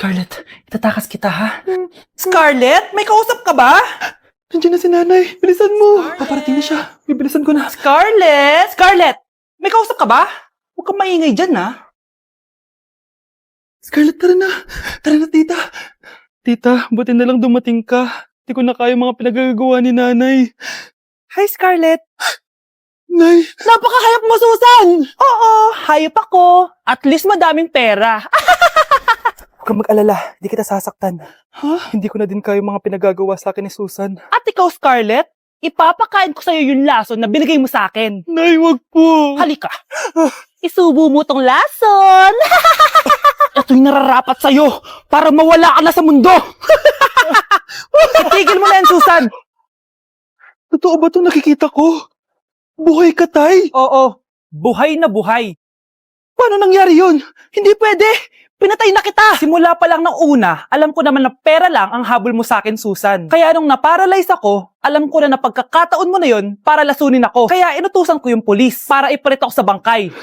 Scarlett, itatakas kita ha? Scarlett, may kausap ka ba? Nandiyan na si nanay. Bilisan mo. Scarlett! Paparating na siya. Bibilisan ko na. Scarlett! Scarlett! May kausap ka ba? Huwag kang maingay dyan ha. Scarlett, tara na. Tara na, tita. Tita, buti na lang dumating ka. Di ko na kaya mga pinagagawa ni nanay. Hi Scarlett! Nay, Napakahayap mo, Susan! Oo, hayop ako. At least madaming pera. huwag kang mag-alala. Di kita sasaktan. Ha? Hindi ko na din kaya mga pinagagawa sa akin ni Susan. At ikaw, Scarlett, ipapakain ko sa'yo yung lason na binigay mo sa akin. Nay, wag po. Halika. Isubo mo tong lason. Ito'y nararapat sa'yo para mawala ka na sa mundo. Itigil mo na yan, Susan. Totoo ba itong nakikita ko? Buhay ka, tay? Oo, buhay na buhay. Paano nangyari yun? Hindi pwede. Pinatay na kita. Simula pa lang ng una, alam ko naman na pera lang ang habol mo sa akin, Susan. Kaya nung naparalyze ako, alam ko na pagkakataon mo na yon para lasunin ako. Kaya inutusan ko yung polis para ipalit ako sa bangkay.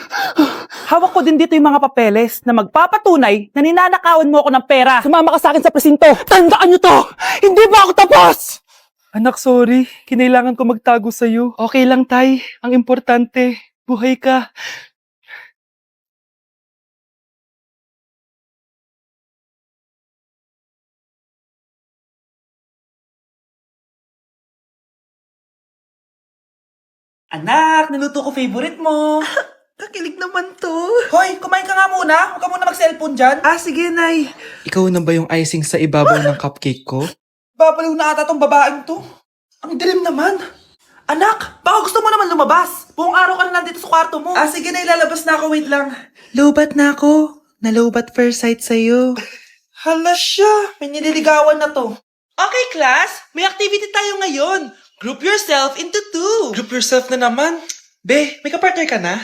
Hawak ko din dito yung mga papeles na magpapatunay na ninanakawan mo ako ng pera. Sumama ka sa akin sa presinto. Tandaan nyo to! Hindi ba ako tapos? Anak, sorry. Kinailangan ko magtago sa'yo. Okay lang, tay. Ang importante, buhay ka. Anak, naluto ko favorite mo. Kakilig naman to. Hoy, kumain ka nga muna. Huwag ka muna mag-cellphone dyan. Sige, nay. Ikaw na ba yung icing sa ibabaw ng cupcake ko? Babaliw na ata tong babaeng to. Ang dilim naman. Anak, baka gusto mo naman lumabas. Buong araw ka na nandito sa kwarto mo. Sige na, ilalabas na ako. Wait lang. Lobat na ako. Nalobat first sight sa'yo. Hala siya, may nililigawan na to. Okay, class, may activity tayo ngayon. Group yourself into two. Group yourself na naman. Be, may kapartner ka na?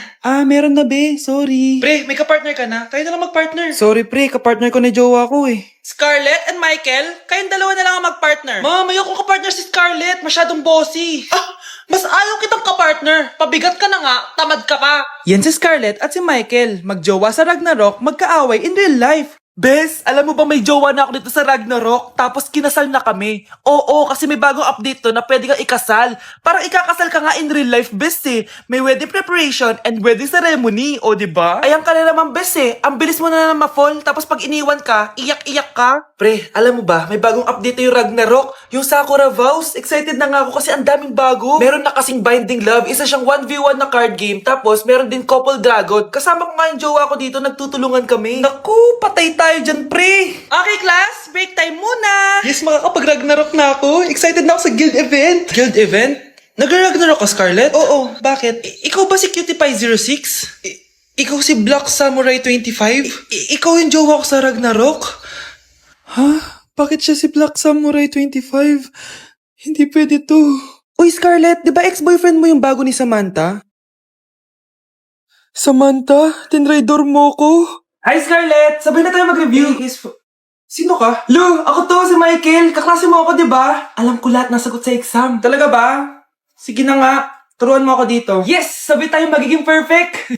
Meron na be, sorry. Pre, may kapartner ka na? Tayo na lang magpartner. Sorry pre, kapartner ko ni jowa ko eh. Scarlett and Michael, kayong dalawa na lang ang magpartner. Ma'am, ayoko kapartner si Scarlett. Masyadong bossy. Mas ayaw kitang kapartner. Pabigat ka na nga, tamad ka pa. Yan si Scarlett at si Michael. Magjowa sa Ragnarok, magkaaway in real life. Bes, alam mo ba may jowa na ako dito sa Ragnarok, tapos kinasal na kami? Oo, kasi may bagong update to na pwede kang ikasal. Parang ikakasal ka nga in real life, bes eh. May wedding preparation and wedding ceremony, o diba? Ayan ka na naman, bes eh. Ang bilis mo na ma-fall, tapos pag iniwan ka, iyak-iyak ka. Pre, alam mo ba, may bagong update yung Ragnarok, yung Sakura Vows. Excited na nga ako kasi ang daming bago. Meron na kasing Binding Love, isa siyang 1v1 na card game, tapos meron din Couple Dragon. Kasama ko nga yung jowa ko dito, nagtutulungan kami. Naku, patay tayo dyan, pre. Okay, class, break time muna. Yes, makakapag-Ragnarok na ako. Excited na ako sa guild event. Guild event? Nag-Ragnarok ka, Scarlett? Oo, bakit? Ikaw ba si Cutie Pie 06? Ikaw si Black Samurai 25? Ikaw yung jowa ko sa Ragnarok? Ha? Bakit siya si Black Samurai 25? Hindi pwede to. Uy, Scarlett, di ba ex-boyfriend mo yung bago ni Samantha? Samantha? Tinraidor mo ko? Hi, Scarlett! Sabay na tayo mag-review. Sino ka? Lu, ako to, si Michael. Kaklase mo ako, di ba? Alam ko lahat ng sagot sa exam. Talaga ba? Sige na nga. Turuan mo ako dito. Yes! Sabay tayo magiging perfect!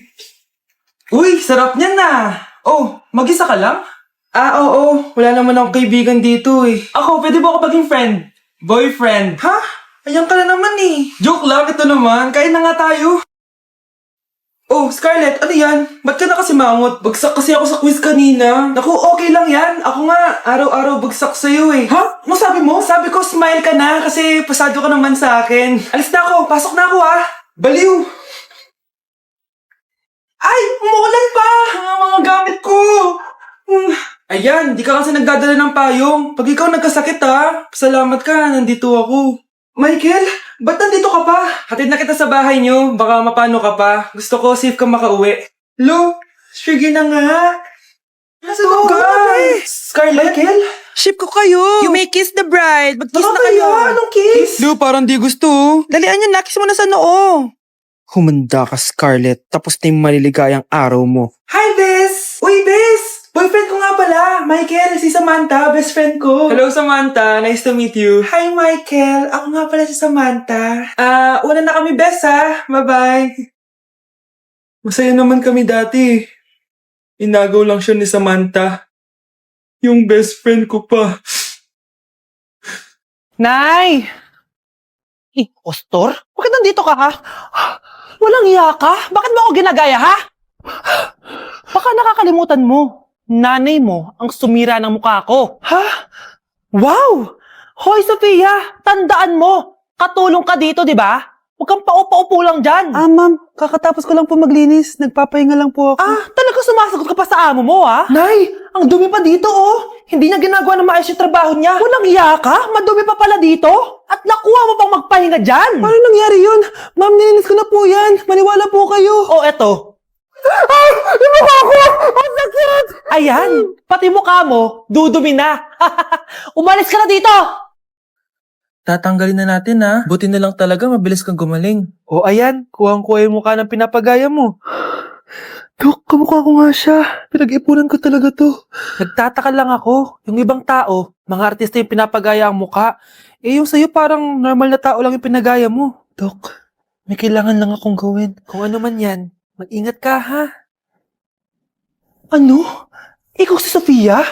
Uy, sarap niyan na. Oh, mag-isa ka lang? Oo. Wala naman akong kaibigan dito eh. Ako, pwede ba ako maging friend? Boyfriend. Ha? Ayan ka na naman eh. Joke lang, ito naman. Kain na nga tayo. Oh, Scarlett, ano yan? Ba't ka na kasi mangot? Bagsak kasi ako sa quiz kanina. Naku, okay lang yan. Ako nga, araw-araw bagsak sa'yo eh. Ha? Ano sabi mo? Sabi ko, smile ka na kasi pasado ka naman sa akin. Alis na ako. Pasok na ako, ha? Baliw! Ay! Umuulan pa! Ang mga gamit ko! Ayan, di ka kasi nagdadala ng payong. Pag ikaw nagkasakit ha, pasalamat ka, nandito ako. Michael, ba't nandito ka pa? Hatid na kita sa bahay niyo, baka mapano ka pa. Gusto ko safe ka makauwi. Lo, sige na nga. Nasaan ka? Scarlett? Michael? Ship ko kayo. You may kiss the bride. Mag-kiss Tara na kayo. Anong kiss? Lo, parang di gusto. Dalian yun, nakis mo na sa noo. Humanda ka, Scarlett. Tapos na yung maliligayang araw mo. Hi, Bes! Uy, Bes! Boyfriend ko nga pala. Michael, si Samantha, best friend ko. Hello, Samantha. Nice to meet you. Hi, Michael. Ako nga pala si Samantha. Una na kami, Bes, ha? Bye-bye. Masaya naman kami dati. Inagaw lang siya ni Samantha. Yung best friend ko pa. Nay! Ostor? Bakit nandito ka, ha? Walang iya ka? Bakit mo ako ginagaya, ha? Baka nakakalimutan mo. Nanay mo ang sumira ng mukha ko. Ha? Wow! Hoy, Sofia! Tandaan mo! Katulong ka dito, di ba? Huwag kang paupa-upo lang dyan. Ma'am, kakatapos ko lang po maglinis. Nagpapahinga lang po ako. Talaga sumasagot ka pa sa amo mo, ha? Nay, ang dumi pa dito, oh. Hindi niya ginagawa na maayos yung trabaho niya. Walang iya ka? Madumi pa pala dito? At nakuha mo pang magpahinga dyan. Paano nangyari yun? Ma'am, nilinis ko na po yan. Maniwala po kayo. Oh, eto. Yung mukha ko! Ang sakit! Ayan, pati mukha mo, dudumi na. Umalis ka na dito! Tatanggalin na natin ha. Buti na lang talaga mabilis kang gumaling. O ayan, kuhang-kuha yung mukha ng pinapagaya mo. Dok, kamukha ko nga siya. Pinag-ipunan ko talaga to. Nagtataka lang ako, yung ibang tao, mga artista yung pinapagaya ang mukha. Eh yung sa'yo parang normal na tao lang yung pinagaya mo. Dok, may kailangan lang akong gawin. Kung ano man yan, mag-ingat ka, ha? Ano? Ikaw si Sofia?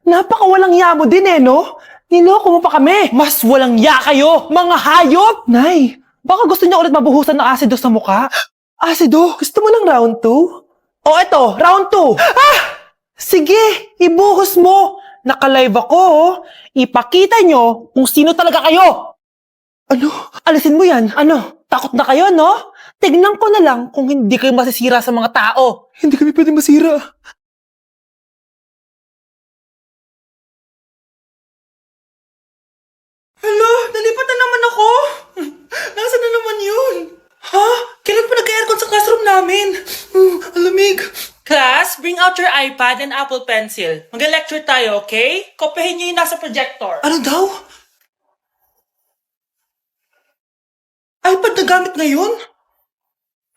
Napakawalang ya mo din, no? Niloko mo pa kami! Mas walang ya kayo, mga hayop! Nay, baka gusto niya ulit mabuhusan ng asido sa mukha? Asido, gusto mo ng round 2? O eto, round 2. Sige, ibuhos mo. Naka-live ako, oh. Ipakita nyo kung sino talaga kayo. Ano? Alisin mo yan. Ano? Takot na kayo, no? Tignan ko na lang kung hindi kayo masisira sa mga tao. Hindi kami pwede masira. Hala, nalipat na naman ako. Nasaan na naman yun? Ha? Kailan pa nag-aircon sa classroom namin? Ang lamig. Class, bring out your iPad and Apple Pencil. Mag-lecture tayo, okay? Kopyahin niyo yung nasa projector. Ano daw? iPad na gamit ngayon?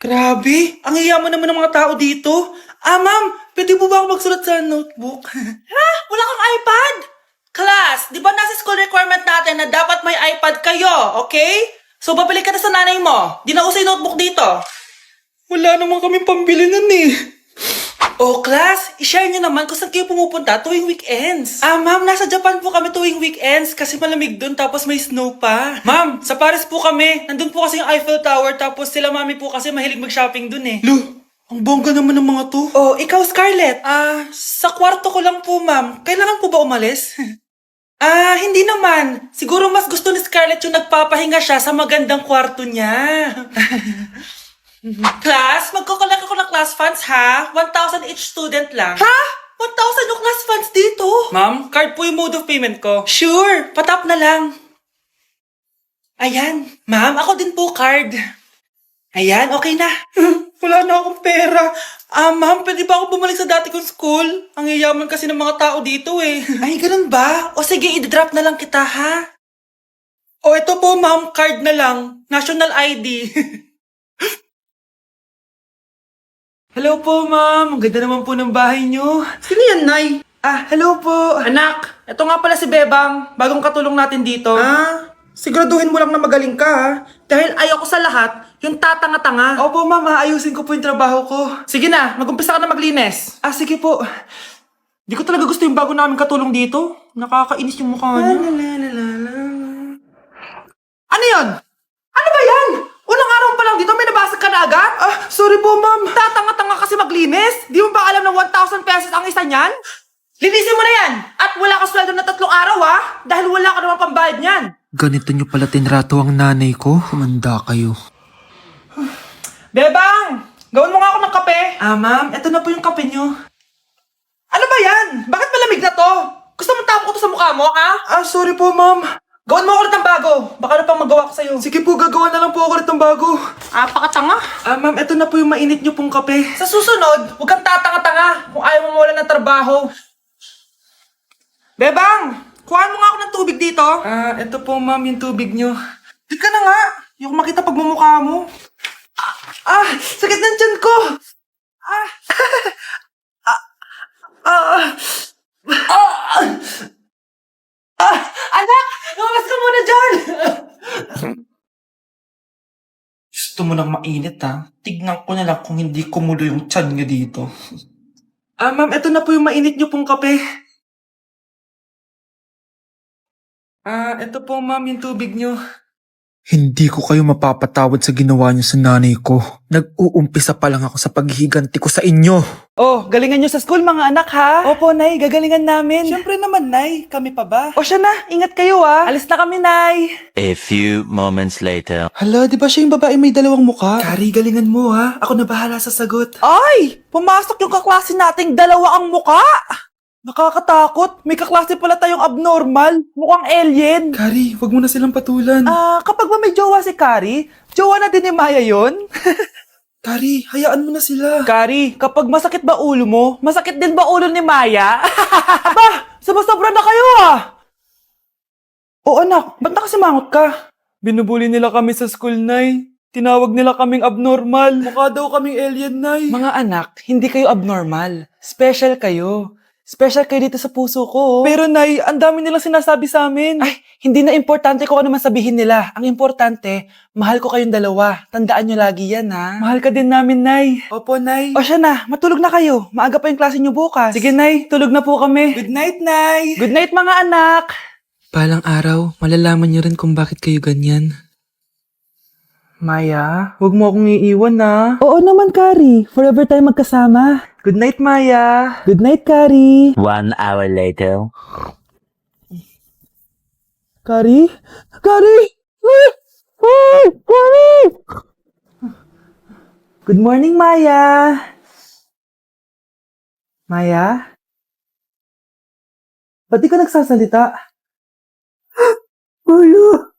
Grabe, ang yayaman naman ng mga tao dito. Ma'am, pwede po ba ako magsulat sa notebook? Ha? Wala kang iPad? Class, di ba nasa school requirement natin na dapat may iPad kayo, okay? So, babalik ka na sa nanay mo. Di na uso yung notebook dito. Wala naman kaming pambili nun eh. Oh, class, i-share nyo naman kung saan kayo pumupunta tuwing weekends. Ma'am, nasa Japan po kami tuwing weekends kasi malamig dun tapos may snow pa. Ma'am, sa Paris po kami. Nandun po kasi yung Eiffel Tower tapos sila mami po kasi mahilig mag-shopping dun eh. Lu, ang bongga naman ng mga to. Oh, ikaw Scarlett. Sa kwarto ko lang po, ma'am. Kailangan po ba umalis? Hindi naman. Siguro mas gusto ni Scarlett yung nagpapahinga siya sa magandang kwarto niya. Class, magkukulak ako ng class funds ha? 1,000 each student lang. Ha? 1,000 yung class funds dito? Ma'am, card po yung mode of payment ko. Sure, patap na lang. Ayan, ma'am, ako din po card. Ayan, okay na. Wala na akong pera. Ma'am, pwede ba ako bumalik sa dati kong school? Ang yayaman kasi ng mga tao dito eh. Ay, ganun ba? O sige, i-drop na lang kita ha? O ito po ma'am, card na lang. National ID. Hello po, ma'am. Ang ganda naman po ng bahay niyo. Sino yan, Nay? Hello po. Anak, ito nga pala si Bebang. Bagong katulong natin dito. Siguraduhin mo lang na magaling ka, ha? Dahil ayoko sa lahat, yung tatanga-tanga. Opo, ma'am. Ayusin ko po yung trabaho ko. Sige na, mag-umpisa ka na maglinis. Sige po. Di ko talaga gusto yung bago namin katulong dito. Nakakainis yung mukha niya. Ano yun? Ano ba yan? Unang araw pa lang dito, may nabasag ka na agad? Sorry po, ma'am. Tatanga-tanga kasi maglinis. Di mo ba alam na 1,000 pesos ang isa niyan? Linisin mo na yan! At wala ka sweldo na 3 araw, ha? Dahil wala ka naman pambayad niyan. Ganito nyo pala tinrato ang nanay ko. Humanda kayo. Bebang! Gawin mo nga ako ng kape. Ma'am, eto na po yung kape nyo. Ano ba yan? Bakit malamig na to? Gusto mo tapo ko to sa mukha mo, ha? Sorry po, ma'am. Gawin mo ako ulit ng bago. Baka na pang magawa ko sa'yo. Sige po, gagawa na lang po ako ulit ng bago. Pakatanga. Ma'am, eto na po yung mainit nyo pong kape. Sa susunod, huwag kang tatanga-tanga kung ayaw mo mawala ng trabaho. Bebang! Kuhaan mo nga ako ng tubig dito. Eto po, ma'am, yung tubig nyo. Di ka na nga. Yung makita pagmumukha mo. Sakit ng tiyan ko. Anak! Lumabas ka muna dyan! Gusto mo nang mainit, ha? Tignan ko na lang kung hindi kumulo yung tiyan nyo dito. Ma'am, eto na po yung mainit nyo pong kape. Eto po ma'am, yung tubig nyo. Hindi ko kayo mapapatawad sa ginawa niyo sa nanay ko. Nag-uumpisa pa lang ako sa paghihiganti ko sa inyo. Oh, galingan nyo sa school mga anak ha? Opo, Nay, gagalingan namin. Siyempre naman, Nay. Kami pa ba? O siya na, ingat kayo ah. Alis na kami, Nay. A few moments later. Hala, di ba siya yung babae may dalawang muka? Kari, galingan mo ha. Ako na bahala sa sagot. Ay! Pumasok yung kaklase nating dalawa ang muka! Nakakatakot. May kaklase pala tayong abnormal. Mukhang alien. Kari, wag mo na silang patulan. Kapag ba may jowa si Kari, jowa na din ni Maya yon? Kari, hayaan mo na sila. Kari, kapag masakit ba ulo mo, masakit din ba ulo ni Maya? Aba, sobra na kayo ah! O anak, ba't nakasimangot ka? Binubuli nila kami sa school, Nay. Tinawag nila kaming abnormal. Mukha daw kaming alien, Nay. Mga anak, hindi kayo abnormal. Special kayo. Special kayo dito sa puso ko. Pero, Nay, ang dami nilang sinasabi sa amin. Ay, hindi na importante kung ano man sabihin nila. Ang importante, mahal ko kayong dalawa. Tandaan nyo lagi yan, ha? Mahal ka din namin, Nay. Opo, Nay. O siya na, matulog na kayo. Maaga pa yung klase nyo bukas. Sige, Nay. Tulog na po kami. Good night, Nay. Good night, mga anak! Palang araw, malalaman niyo rin kung bakit kayo ganyan. Maya, huwag mo akong iiwan na. Oo naman, Kari. Forever tayo magkasama. Good night, Maya. Good night, Kari. 1 hour later. Kari? Kari! Kari! Good morning, Maya. Maya? Ba't di ka nagsasalita? Maya!